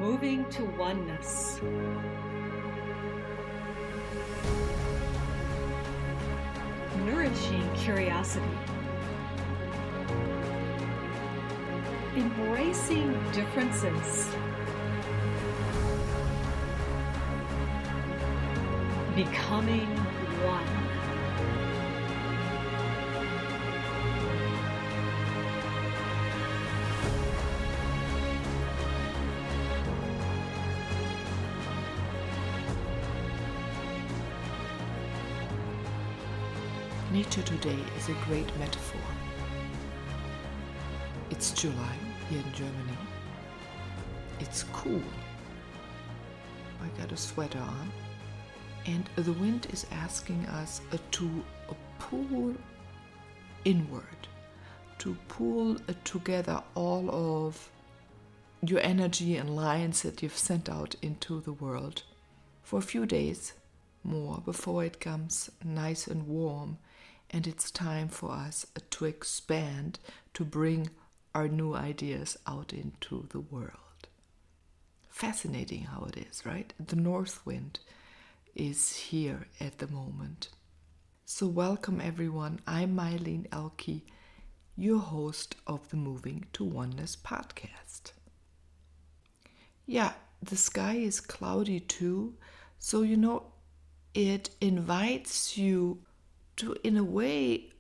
moving to oneness. Nourishing curiosity. Embracing differences. Becoming one. Nature today is a great metaphor. It's July here in Germany. It's cool. I got a sweater on. And the wind is asking us to pull inward, to pull together all of your energy and lines that you've sent out into the world for a few days more before it comes nice and warm, and it's time for us to expand, to bring our new ideas out into the world. Fascinating how it is, right? The north wind is here at the moment. So welcome everyone, I'm Meilin Ehlke, your host of the Moving to Oneness podcast. Yeah, the sky is cloudy too, so it invites you to, in a way,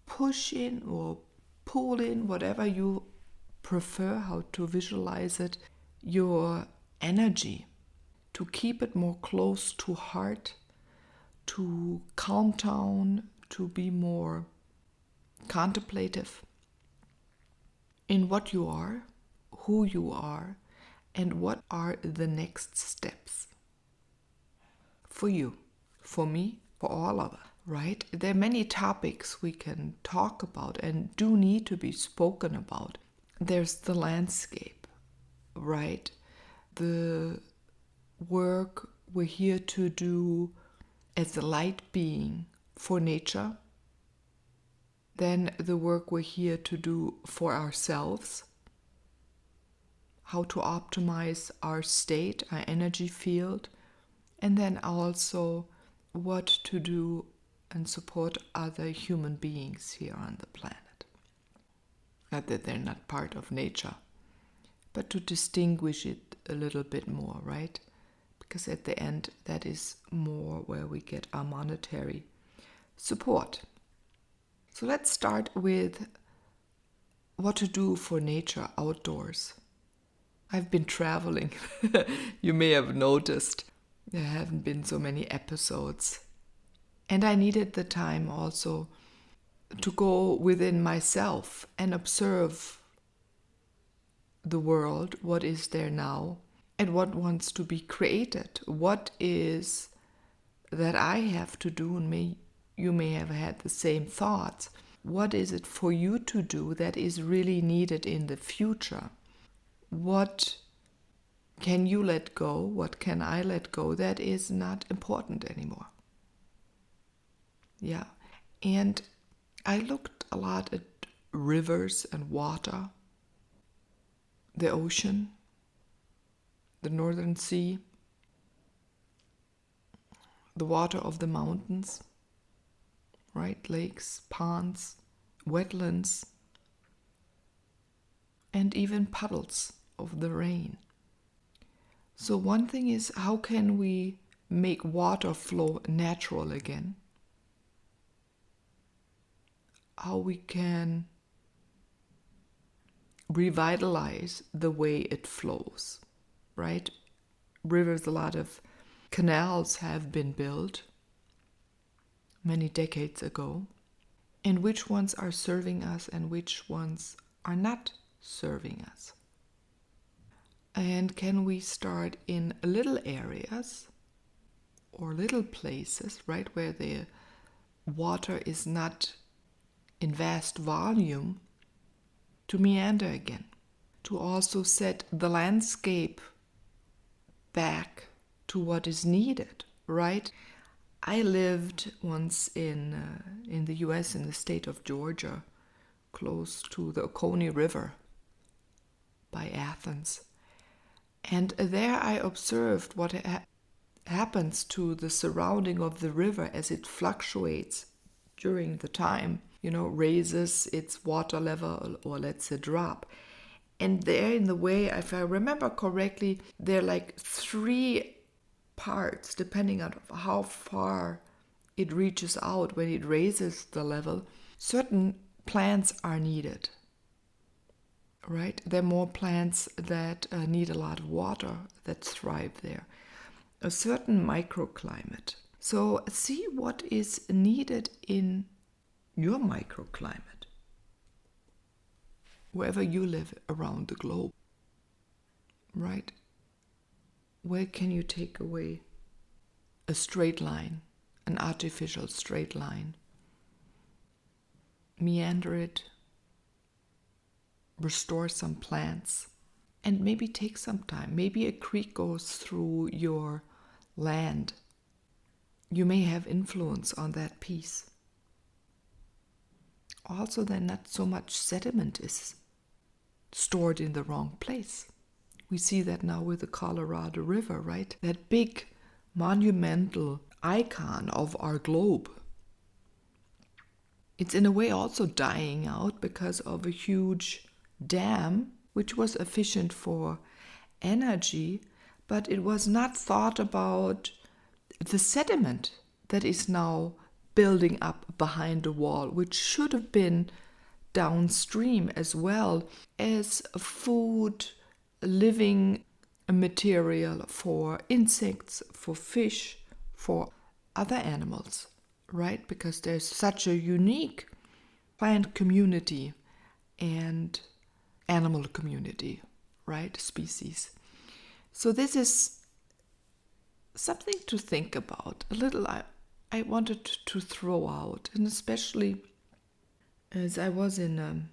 push in or pull in, whatever you prefer, how to visualize it, your energy, to keep it more close to heart, to calm down, to be more contemplative in what you are, who you are, and what are the next steps for you, for me, for all of us, right? There are many topics we can talk about and do need to be spoken about. There's the landscape, right? The work we're here to do as a light being for nature, then the work we're here to do for ourselves, how to optimize our state, our energy field, and then also what to do and support other human beings here on the planet. Not that they're not part of nature, but to distinguish it a little bit more, right? Because at the end, that is more where we get our monetary support. So let's start with what to do for nature outdoors. I've been traveling. You may have noticed there haven't been so many episodes. And I needed the time also to go within myself and observe the world, what is there now, and what wants to be created. What is that I have to do, and you may have had the same thoughts. What is it for you to do that is really needed in the future? What can you let go? What can I let go that is not important anymore? Yeah, and I looked a lot at rivers and water, the ocean, the Northern Sea, the water of the mountains, right? Lakes, ponds, wetlands, and even puddles of the rain. So one thing is, how can we make water flow natural again? How we can revitalize the way it flows, right? Rivers, a lot of canals have been built many decades ago, and which ones are serving us and which ones are not serving us. And can we start in little areas or little places, right, where the water is not in vast volume, to meander again, to also set the landscape back to what is needed, right? I lived once in the U.S., in the state of Georgia, close to the Oconee River by Athens. And there I observed what happens to the surrounding of the river as it fluctuates during the time, raises its water level or lets it drop. And there in the way, if I remember correctly, there are like 3 parts, depending on how far it reaches out when it raises the level. Certain plants are needed, right? There are more plants that need a lot of water that thrive there. A certain microclimate. So see what is needed in your microclimate, wherever you live around the globe, right? Where can you take away a straight line, an artificial straight line? Meander it, restore some plants, and maybe take some time. Maybe a creek goes through your land. You may have influence on that piece. Also, then not so much sediment is stored in the wrong place. We see that now with the Colorado River, right? That big monumental icon of our globe. It's in a way also dying out because of a huge dam, which was efficient for energy, but it was not thought about the sediment that is now building up behind the wall, which should have been downstream as well as food, living material for insects, for fish, for other animals, right? Because there's such a unique plant community and animal community, right? Species. So this is something to think about. A little I wanted to throw out, and especially as I was in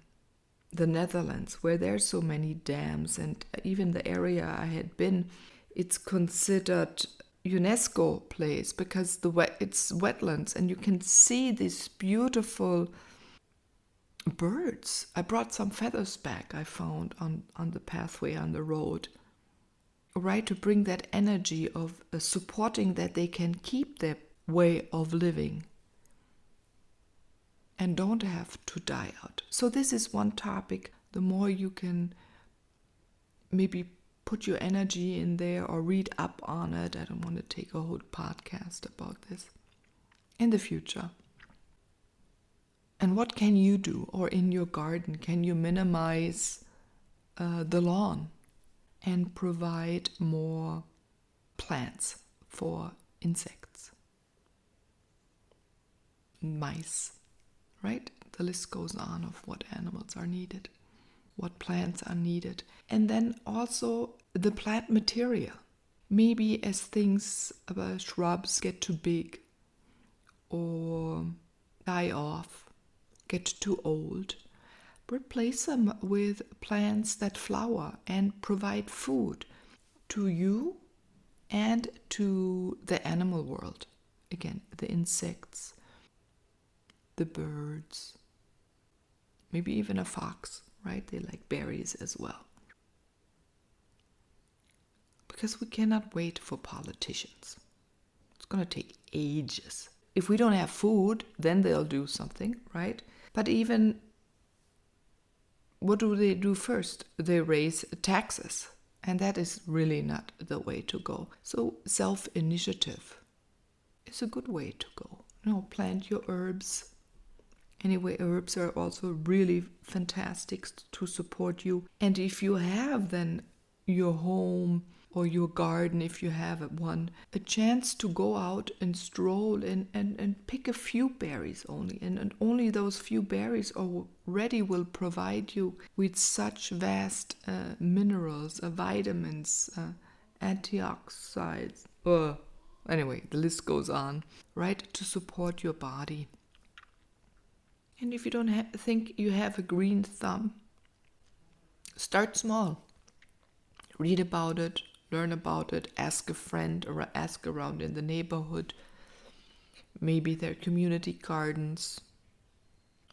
the Netherlands, where there's so many dams, and even the area I had been, it's considered UNESCO place because it's wetlands, and you can see these beautiful birds. I brought some feathers back I found on the pathway on the road, right, to bring that energy of supporting that they can keep their way of living and don't have to die out. So this is one topic. The more you can maybe put your energy in there or read up on it. I don't want to take a whole podcast about this in the future. And what can you do? Or in your garden, can you minimize the lawn and provide more plants for insects, mice, right? The list goes on of what animals are needed, what plants are needed. And then also the plant material. Maybe as things, shrubs get too big or die off, get too old, replace them with plants that flower and provide food to you and to the animal world. Again, the insects, the birds, maybe even a fox, right? They like berries as well. Because we cannot wait for politicians. It's going to take ages. If we don't have food, then they'll do something, right? But even, what do they do first? They raise taxes. And that is really not the way to go. So self-initiative is a good way to go. Plant your herbs. Anyway, herbs are also really fantastic to support you. And if you have then your home or your garden, if you have one, a chance to go out and stroll and pick a few berries only. And only those few berries already will provide you with such vast minerals, vitamins, antioxidants. Anyway, the list goes on, right? To support your body. And if you don't think you have a green thumb, start small. Read about it, learn about it, ask a friend or ask around in the neighborhood. Maybe there are community gardens.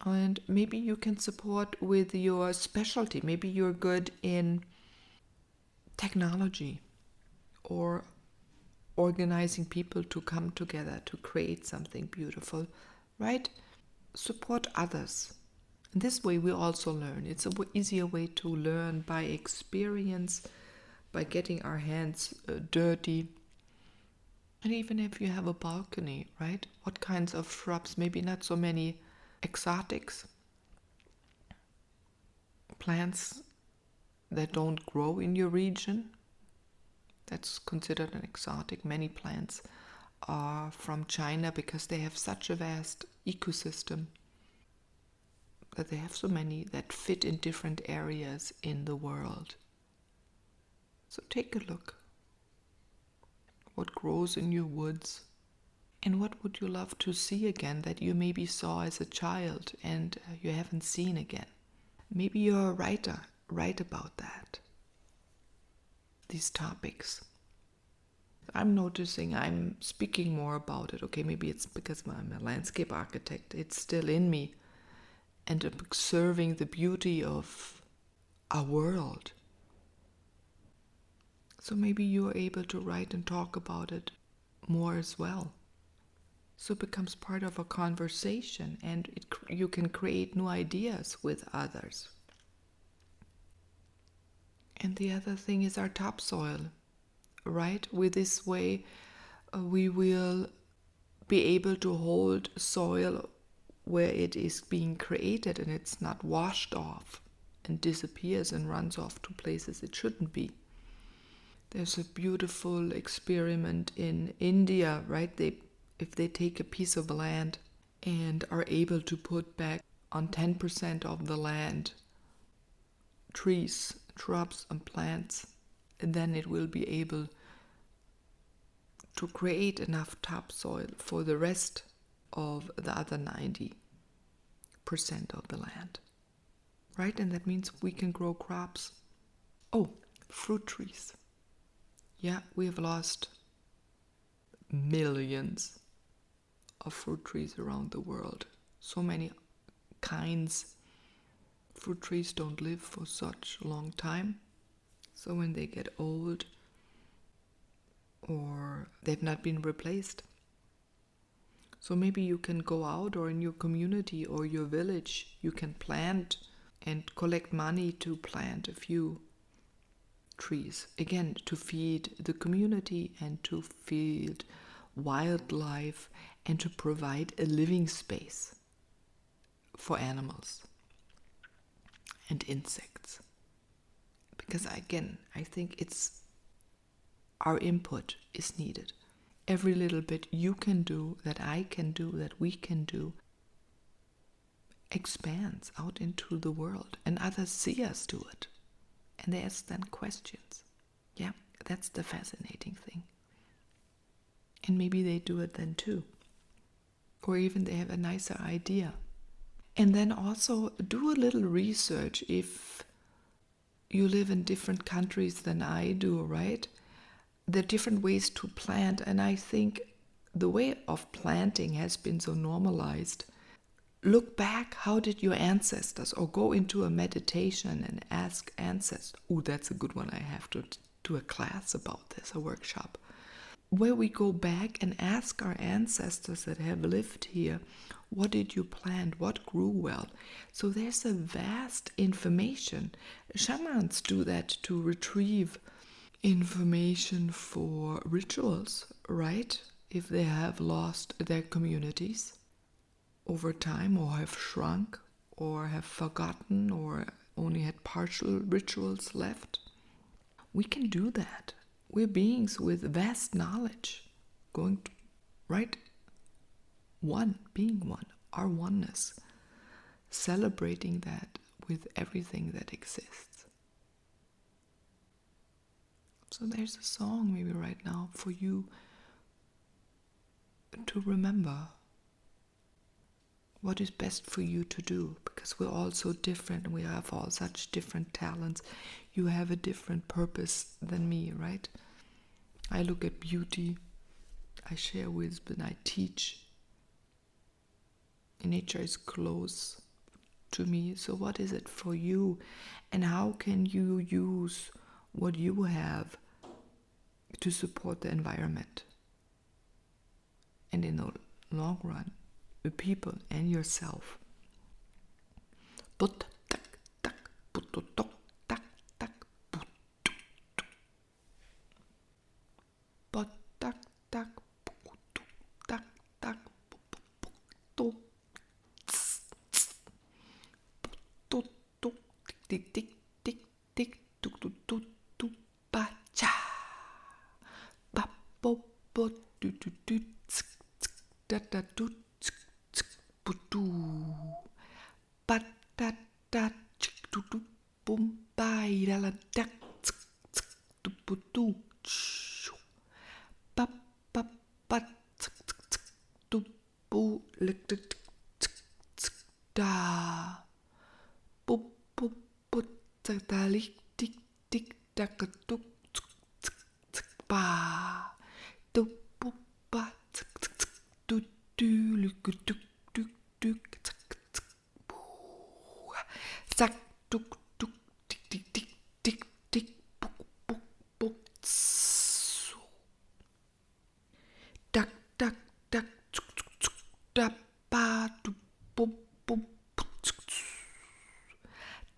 And maybe you can support with your specialty. Maybe you're good in technology or organizing people to come together to create something beautiful, right? Support others. And this way we also learn. It's an easier way to learn by experience, by getting our hands dirty. And even if you have a balcony, right? What kinds of shrubs? Maybe not so many exotics, plants that don't grow in your region. That's considered an exotic. Many plants are from China because they have such a vast ecosystem that they have so many that fit in different areas in the world. So take a look. What grows in your woods? And what would you love to see again that you maybe saw as a child and you haven't seen again? Maybe you're a writer, write about that. These topics. I'm noticing I'm speaking more about it. Okay, maybe it's because I'm a landscape architect. It's still in me. And observing the beauty of our world. So maybe you are able to write and talk about it more as well. So it becomes part of a conversation, and you can create new ideas with others. And the other thing is our topsoil, right? With this way, we will be able to hold soil where it is being created and it's not washed off and disappears and runs off to places it shouldn't be. There's a beautiful experiment in India, right? If they take a piece of land and are able to put back on 10% of the land trees, shrubs and plants, and then it will be able to create enough topsoil for the rest of the other 90% of the land, right? And that means we can grow crops. Oh, fruit trees. Yeah, we have lost millions of fruit trees around the world. So many kinds. Fruit trees don't live for such a long time. So when they get old or they've not been replaced. So maybe you can go out, or in your community or your village, you can plant and collect money to plant a few trees. Again, to feed the community and to feed wildlife and to provide a living space for animals and insects. Because again, I think it's our input is needed. Every little bit you can do, that I can do, that we can do, expands out into the world, and others see us do it. And they ask then questions. Yeah, that's the fascinating thing. And maybe they do it then too. Or even they have a nicer idea. And then also do a little research if you live in different countries than I do, right? There are different ways to plant, and I think the way of planting has been so normalized. Look back, how did your ancestors, or go into a meditation and ask ancestors. Oh, that's a good one. I have to do a class about this, a workshop, where we go back and ask our ancestors that have lived here, what did you plant, what grew well? So there's a vast information. Shamans do that to retrieve information for rituals, right? If they have lost their communities over time, or have shrunk, or have forgotten, or only had partial rituals left. We can do that. We're beings with vast knowledge, going to, right? One, being one, our oneness, celebrating that with everything that exists. So there's a song maybe right now for you to remember what is best for you to do, because we're all so different and we have all such different talents. You have a different purpose than me, right? I look at beauty, I share wisdom, I teach. Nature is close to me, so what is it for you? And how can you use what you have to support the environment. And in the long run, the people and yourself. Put tak tak put tok tak tak put put tak tak put tak tak put tik tik tik tik tuk tuk tuk tuk ba cha ba bo bo du du du da da du bu du ba da da du du bum bai da la da du bu du ba ba ba du bu le da bu bu bu da li tik tik da ka du ba du bu ba du du lu du du du zack duk duk tik tik tik tik tik buk buk buk dak dak dak da ba du bum bum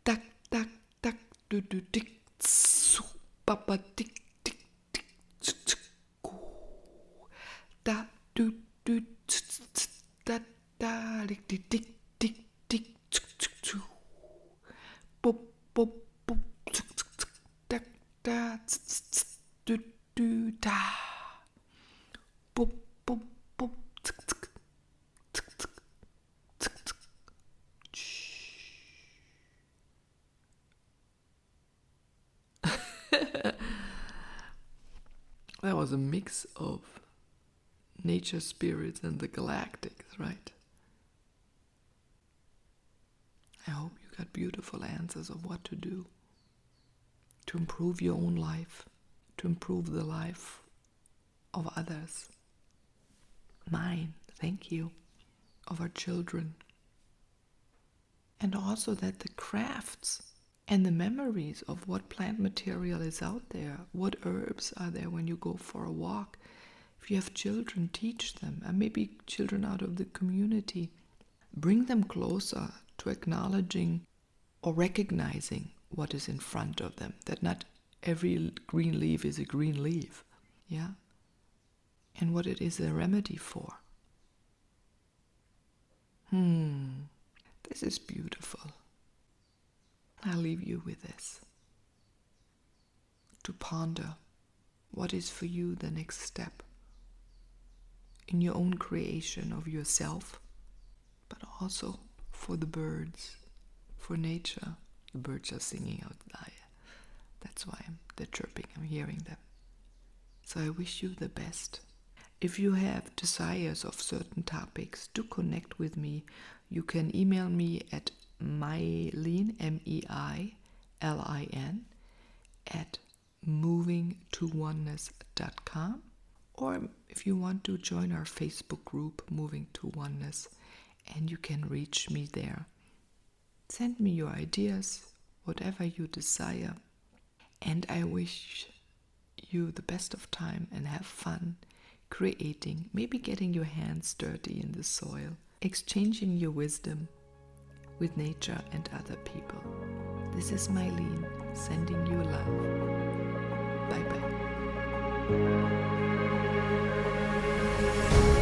dak dak dak du du tik ba ba tik tik tik da du du da da tik tik tik tik tik bup bup bup da da du du da bup bup bup That was a mix of nature spirits and the galactics, right? I hope you got beautiful answers of what to do to improve your own life, to improve the life of others. Mine, thank you, of our children. And also that the crafts and the memories of what plant material is out there, what herbs are there when you go for a walk. If you have children, teach them, and maybe children out of the community. Bring them closer to acknowledging or recognizing what is in front of them, that not every green leaf is a green leaf, yeah? And what it is a remedy for. This is beautiful. I'll leave you with this. To ponder what is for you the next step in your own creation of yourself, but also for the birds, for nature. The birds are singing out there. That's why they're chirping. I'm hearing them. So I wish you the best. If you have desires of certain topics, do connect with me. You can email me at Meilin, Meilin, at movingtooneness.com, or if you want to join our Facebook group, Moving to Oneness, and you can reach me there. Send me your ideas, whatever you desire, and I wish you the best of time and have fun creating, maybe getting your hands dirty in the soil, exchanging your wisdom with nature and other people. This is Meilin, sending you love. Bye-bye.